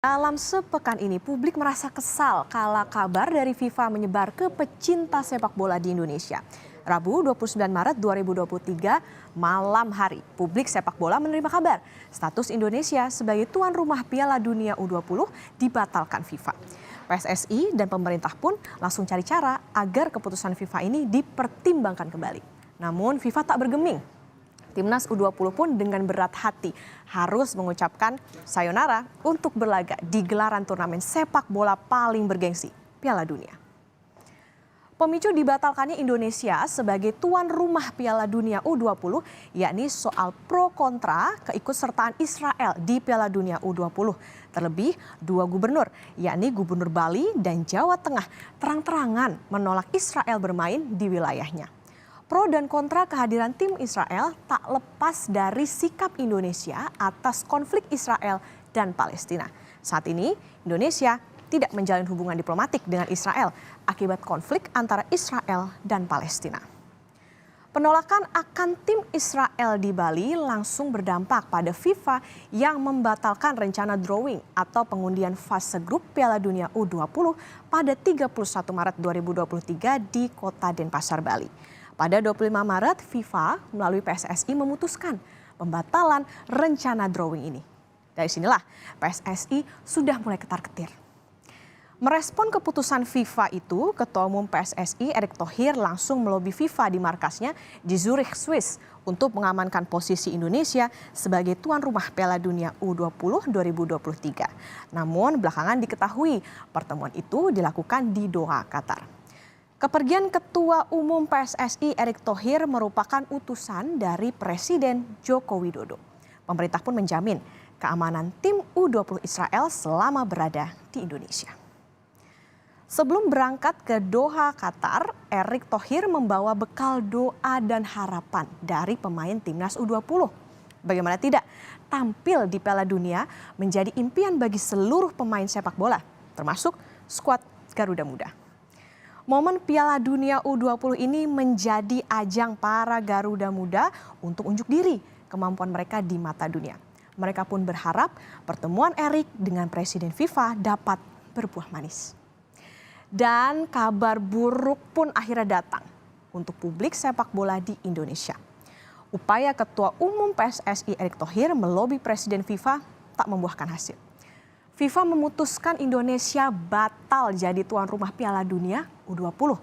Dalam sepekan ini, publik merasa kesal kala kabar dari FIFA menyebar ke pecinta sepak bola di Indonesia. Rabu 29 Maret 2023 malam hari, publik sepak bola menerima kabar status Indonesia sebagai tuan rumah Piala Dunia U20 dibatalkan FIFA. PSSI dan pemerintah pun langsung cari cara agar keputusan FIFA ini dipertimbangkan kembali. Namun FIFA tak bergeming. Timnas U20 pun dengan berat hati harus mengucapkan sayonara untuk berlaga di gelaran turnamen sepak bola paling bergengsi, Piala Dunia. Pemicu dibatalkannya Indonesia sebagai tuan rumah Piala Dunia U20 yakni soal pro kontra keikutsertaan Israel di Piala Dunia U20. Terlebih dua gubernur yakni Gubernur Bali dan Jawa Tengah terang-terangan menolak Israel bermain di wilayahnya. Pro dan kontra kehadiran tim Israel tak lepas dari sikap Indonesia atas konflik Israel dan Palestina. Saat ini Indonesia tidak menjalin hubungan diplomatik dengan Israel akibat konflik antara Israel dan Palestina. Penolakan akan tim Israel di Bali langsung berdampak pada FIFA yang membatalkan rencana drawing atau pengundian fase grup Piala Dunia U20 pada 31 Maret 2023 di Kota Denpasar, Bali. Pada 25 Maret, FIFA melalui PSSI memutuskan pembatalan rencana drawing ini. Dari sinilah PSSI sudah mulai ketar-ketir. Merespon keputusan FIFA itu, Ketua Umum PSSI Erick Thohir langsung melobi FIFA di markasnya di Zurich, Swiss untuk mengamankan posisi Indonesia sebagai tuan rumah Piala Dunia U20 2023. Namun belakangan diketahui pertemuan itu dilakukan di Doha, Qatar. Kepergian Ketua Umum PSSI Erick Thohir merupakan utusan dari Presiden Joko Widodo. Pemerintah pun menjamin keamanan tim U20 Israel selama berada di Indonesia. Sebelum berangkat ke Doha, Qatar, Erick Thohir membawa bekal doa dan harapan dari pemain timnas U20. Bagaimana tidak, tampil di Piala Dunia menjadi impian bagi seluruh pemain sepak bola, termasuk skuad Garuda Muda. Momen Piala Dunia U20 ini menjadi ajang para Garuda Muda untuk unjuk diri kemampuan mereka di mata dunia. Mereka pun berharap pertemuan Erick dengan Presiden FIFA dapat berbuah manis. Dan kabar buruk pun akhirnya datang untuk publik sepak bola di Indonesia. Upaya Ketua Umum PSSI Erick Thohir melobi Presiden FIFA tak membuahkan hasil. FIFA memutuskan Indonesia batal jadi tuan rumah Piala Dunia U20.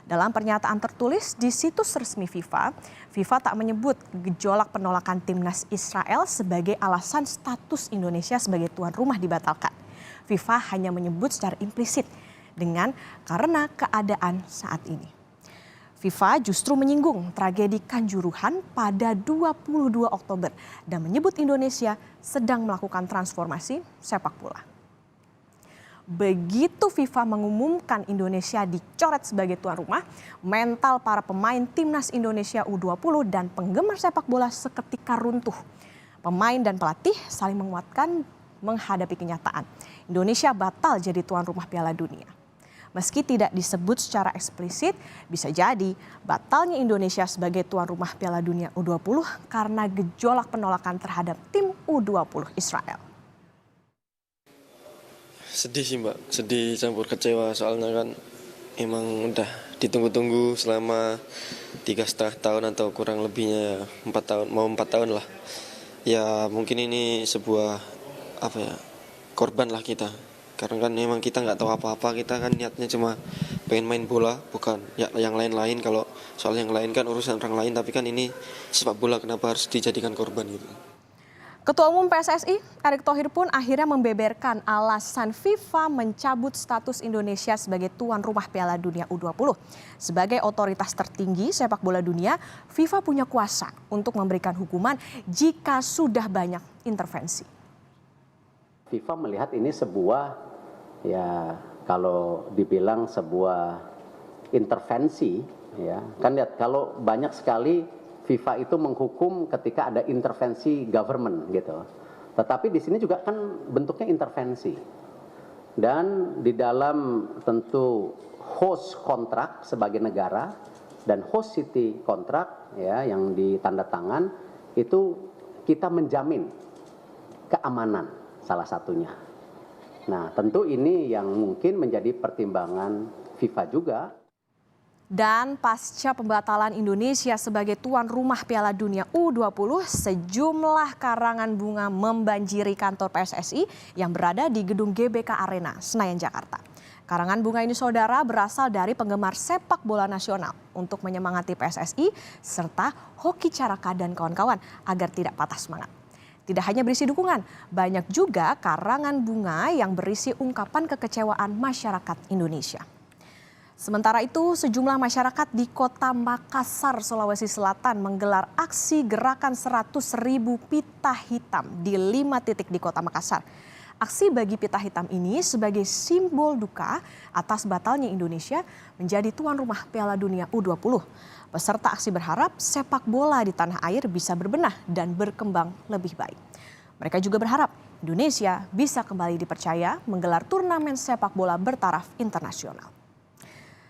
Dalam pernyataan tertulis di situs resmi FIFA, FIFA tak menyebut gejolak penolakan timnas Israel sebagai alasan status Indonesia sebagai tuan rumah dibatalkan. FIFA hanya menyebut secara implisit dengan karena keadaan saat ini. FIFA justru menyinggung tragedi Kanjuruhan pada 22 Oktober dan menyebut Indonesia sedang melakukan transformasi sepak bola. Begitu FIFA mengumumkan Indonesia dicoret sebagai tuan rumah, mental para pemain timnas Indonesia U20 dan penggemar sepak bola seketika runtuh. Pemain dan pelatih saling menguatkan menghadapi kenyataan. Indonesia batal jadi tuan rumah Piala Dunia. Meski tidak disebut secara eksplisit, bisa jadi batalnya Indonesia sebagai tuan rumah Piala Dunia U20 karena gejolak penolakan terhadap tim U20 Israel. Sedih sih Mbak, sedih campur kecewa soalnya kan emang udah ditunggu-tunggu selama 3,5 tahun atau kurang lebihnya 4 tahun, mau 4 tahun lah. Ya mungkin ini sebuah korban lah kita. Karena kan memang kita nggak tahu apa-apa, kita kan niatnya cuma pengen main bola, bukan ya yang lain-lain. Kalau soal yang lain kan urusan orang lain, tapi kan ini sepak bola, kenapa harus dijadikan korban gitu. Ketua Umum PSSI Erick Thohir pun akhirnya membeberkan alasan FIFA mencabut status Indonesia sebagai tuan rumah Piala Dunia U20. Sebagai otoritas tertinggi sepak bola dunia, FIFA punya kuasa untuk memberikan hukuman jika sudah banyak intervensi. FIFA melihat ini sebuah, ya kalau dibilang sebuah intervensi, ya kan lihat kalau banyak sekali FIFA itu menghukum ketika ada intervensi government gitu. Tetapi di sini juga kan bentuknya intervensi. Dan di dalam tentu host kontrak sebagai negara dan host city kontrak ya yang ditanda tangan itu kita menjamin keamanan salah satunya. Nah, tentu ini yang mungkin menjadi pertimbangan FIFA juga. Dan pasca pembatalan Indonesia sebagai tuan rumah Piala Dunia U20, sejumlah karangan bunga membanjiri kantor PSSI yang berada di gedung GBK Arena, Senayan, Jakarta. Karangan bunga ini, saudara, berasal dari penggemar sepak bola nasional untuk menyemangati PSSI serta Hoki Caraka dan kawan-kawan agar tidak patah semangat. Tidak hanya berisi dukungan, banyak juga karangan bunga yang berisi ungkapan kekecewaan masyarakat Indonesia. Sementara itu, sejumlah masyarakat di Kota Makassar, Sulawesi Selatan menggelar aksi gerakan 100.000 pita hitam di 5 titik di Kota Makassar. Aksi bagi pita hitam ini sebagai simbol duka atas batalnya Indonesia menjadi tuan rumah Piala Dunia U20. Peserta aksi berharap sepak bola di tanah air bisa berbenah dan berkembang lebih baik. Mereka juga berharap Indonesia bisa kembali dipercaya menggelar turnamen sepak bola bertaraf internasional.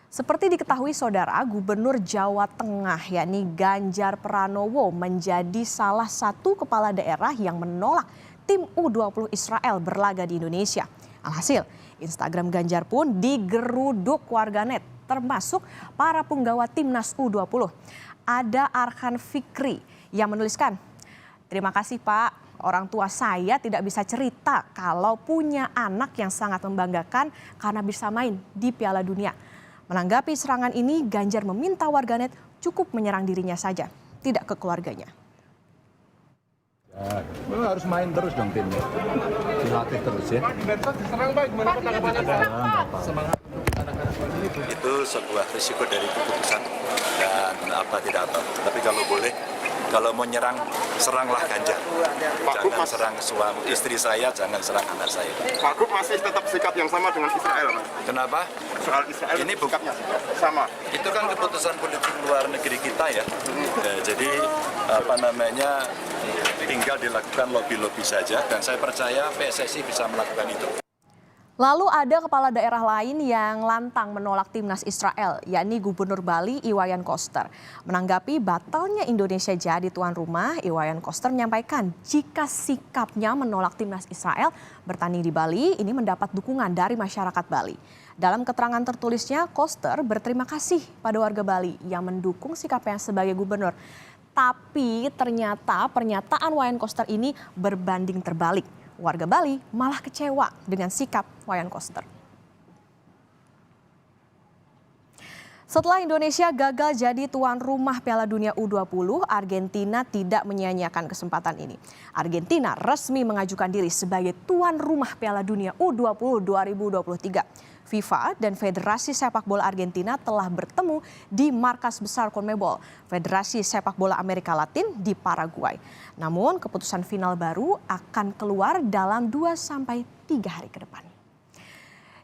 Seperti diketahui, saudara, Gubernur Jawa Tengah yakni Ganjar Pranowo menjadi salah satu kepala daerah yang menolak tim U20 Israel berlaga di Indonesia. Alhasil, Instagram Ganjar pun digeruduk warganet, termasuk para punggawa timnas U20. Ada Arhan Fikri yang menuliskan, "Terima kasih Pak, orang tua saya tidak bisa cerita kalau punya anak yang sangat membanggakan karena bisa main di Piala Dunia." Menanggapi serangan ini, Ganjar meminta warganet cukup menyerang dirinya saja, tidak ke keluarganya. Ya, harus main terus dong timnya, dilatih terus ya. Itu sebuah risiko dari keputusan dan tidak apa. Tapi kalau boleh, kalau mau nyerang, seranglah Ganjar. Jangan serang suami istri saya, jangan serang anak saya. Pak Gub masih tetap sikap yang sama dengan Israel, Pak? Kenapa? Soal Israel ini sikapnya sama. Itu kan keputusan politik luar negeri kita ya. Jadi tinggal dilakukan lobby-lobby saja dan saya percaya PSSI bisa melakukan itu. Lalu ada kepala daerah lain yang lantang menolak timnas Israel, yakni Gubernur Bali Iwayan Koster. Menanggapi batalnya Indonesia jadi tuan rumah, Iwayan Koster menyampaikan jika sikapnya menolak timnas Israel bertanding di Bali ini mendapat dukungan dari masyarakat Bali. Dalam keterangan tertulisnya, Koster berterima kasih pada warga Bali yang mendukung sikapnya sebagai gubernur. Tapi ternyata pernyataan Wayan Koster ini berbanding terbalik. Warga Bali malah kecewa dengan sikap Wayan Koster. Setelah Indonesia gagal jadi tuan rumah Piala Dunia U20, Argentina tidak menyia-nyiakan kesempatan ini. Argentina resmi mengajukan diri sebagai tuan rumah Piala Dunia U20 2023. FIFA dan Federasi Sepak Bola Argentina telah bertemu di markas besar CONMEBOL, Federasi Sepak Bola Amerika Latin di Paraguay. Namun keputusan final baru akan keluar dalam 2-3 hari ke depan.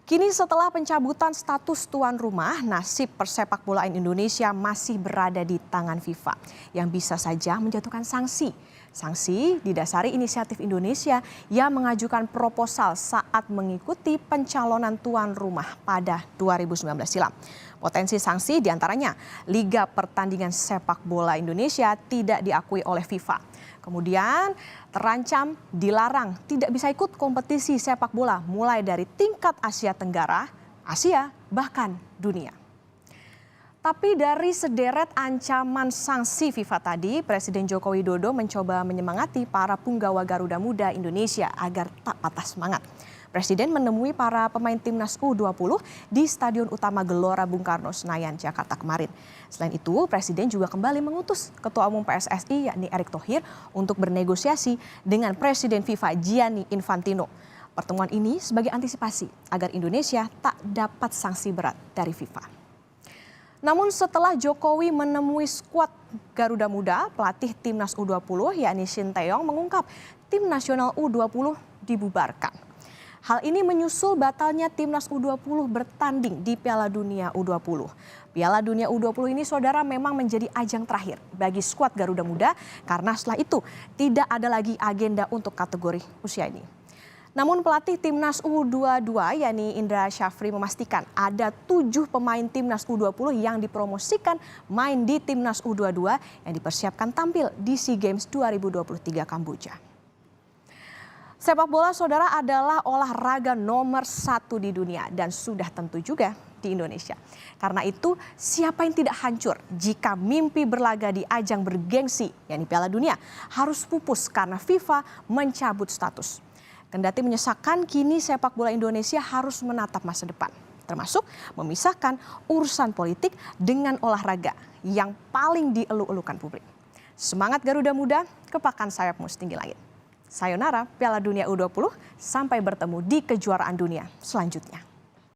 Kini setelah pencabutan status tuan rumah, nasib persepak bolaan Indonesia masih berada di tangan FIFA yang bisa saja menjatuhkan sanksi. Sanksi didasari inisiatif Indonesia yang mengajukan proposal saat mengikuti pencalonan tuan rumah pada 2019 silam. Potensi sanksi diantaranya Liga Pertandingan Sepak Bola Indonesia tidak diakui oleh FIFA. Kemudian terancam dilarang tidak bisa ikut kompetisi sepak bola mulai dari tingkat Asia Tenggara, Asia, bahkan dunia. Tapi dari sederet ancaman sanksi FIFA tadi, Presiden Joko Widodo mencoba menyemangati para punggawa Garuda Muda Indonesia agar tak patah semangat. Presiden menemui para pemain timnas U20 di Stadion Utama Gelora Bung Karno, Senayan, Jakarta kemarin. Selain itu, Presiden juga kembali mengutus Ketua Umum PSSI yakni Erick Thohir untuk bernegosiasi dengan Presiden FIFA Gianni Infantino. Pertemuan ini sebagai antisipasi agar Indonesia tak dapat sanksi berat dari FIFA. Namun setelah Jokowi menemui skuad Garuda Muda, pelatih timnas U20 yakni Shin Tae-yong mengungkap tim nasional U20 dibubarkan. Hal ini menyusul batalnya timnas U20 bertanding di Piala Dunia U20. Piala Dunia U20 ini, saudara, memang menjadi ajang terakhir bagi skuad Garuda Muda karena setelah itu tidak ada lagi agenda untuk kategori usia ini. Namun pelatih timnas U22 yakni Indra Syafri memastikan ada 7 pemain timnas U20 yang dipromosikan main di timnas U22 yang dipersiapkan tampil di SEA Games 2023 Kamboja. Sepak bola, saudara, adalah olahraga nomor 1 di dunia dan sudah tentu juga di Indonesia. Karena itu, siapa yang tidak hancur jika mimpi berlaga di ajang bergengsi, yakni Piala Dunia, harus pupus karena FIFA mencabut status. Kendati menyesakan, kini sepak bola Indonesia harus menatap masa depan, termasuk memisahkan urusan politik dengan olahraga yang paling dielu-elukan publik. Semangat Garuda Muda, kepakan sayapmu setinggi langit. Sayonara Piala Dunia U20, sampai bertemu di kejuaraan dunia selanjutnya.